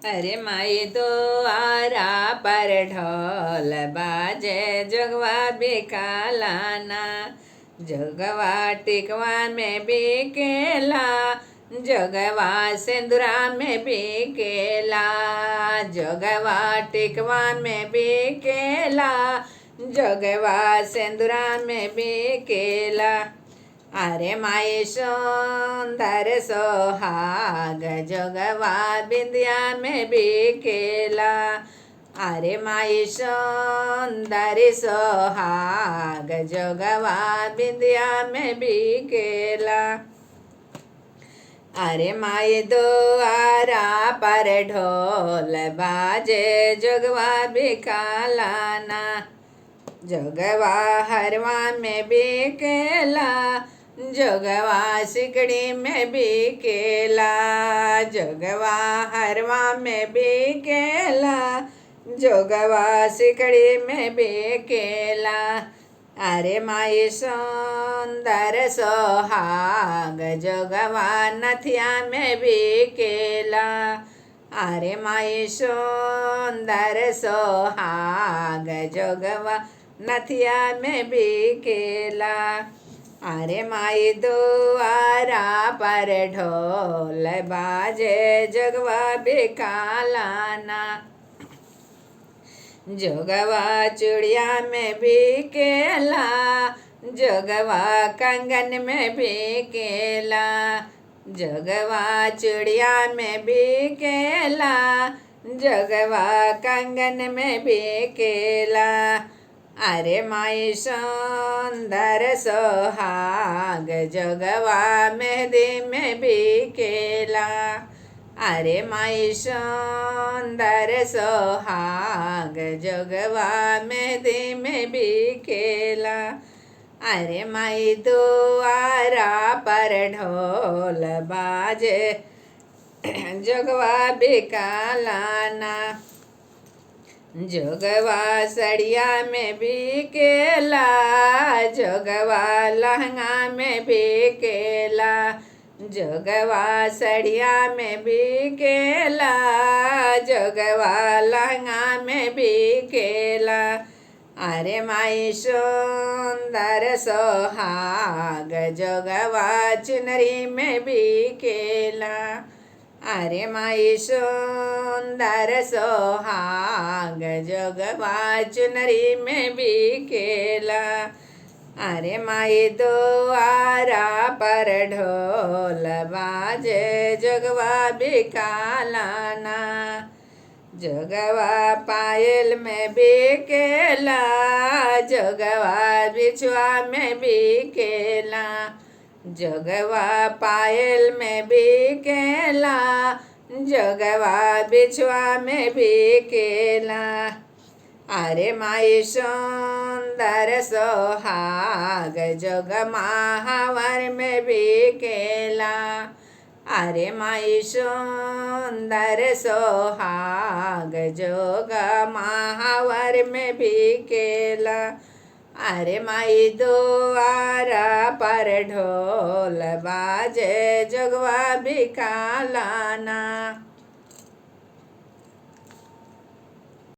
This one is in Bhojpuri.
अरे माई द्वारा पर ढोल बाजे जोगवा बिकालाना। जोगवा टिकवा में बिकेला, जोगवा सिंदूरा में बिकेला। जोगवा टिकवा में बिकेला, जोगवा सिंदूरा में बिकेला। अरे माई सुंदर सोहाग जोगवा बिंदिया में बिकेला। अरे माई सुंदर सोहाग जोगवा बिंदिया में बिकेला। अरे माई द्वारा पर ढोल बाजे जोगवा बिकालाना। जोगवा हरवा में बिकेला, जोगवा सिकड़ी में बिकेला। जोगवा हरवा में बिकेला, जोगवा सिकड़ी में बिकेला। अरे माई सुंदर सोहाग जोगवा नथिया में बिकेला। अरे माई सुंदर सोहाग जोगवा नथिया में बिकेला। अरे माई द्वारा पर ढोल बाजे जोगवा बिकालाना। जोगवा चूड़िया में बिकेला, जोगवा कंगन में बिकेला। जोगवा चूड़िया में बिकेला, जोगवा कंगन में बिकेला। अरे माई सुंदर सोहाग जोगवा मेहंदी में बिकेला। अरे माई सुंदर सोहाग जोगवा मेहंदी में बिकेला। अरे माई द्वारा पर ढोल बाजे जोगवा बिकालाना। जोगवा सड़िया में बिकेला, जोगवा लहंगा में बिकेला। जोगवा सड़िया में बिकेला, जोगवा लहंगा में बिकेला। अरे माई सुंदर सोहाग जोगवा चुनरी में बिकेला। अरे माई सुंदर सोहाग जोगवा चुनरी में बिकेला। अरे माई द्वारा पर ढोल बाजे जोगवा बिकालाना। जोगवा पायल में बिकेला, जोगवा बिछुआ में बिकेला। जोगवा पायल में बिकेला, जोगवा बिछुआ में बिकेला। अरे माई सुंदर सोहाग जोग महावर में बिकेला। अरे माई सुंदर सोहाग जोग महावर में बिकेला। अरे माई द्वारा पर ढोल बाजे जोगवा बिकालाना।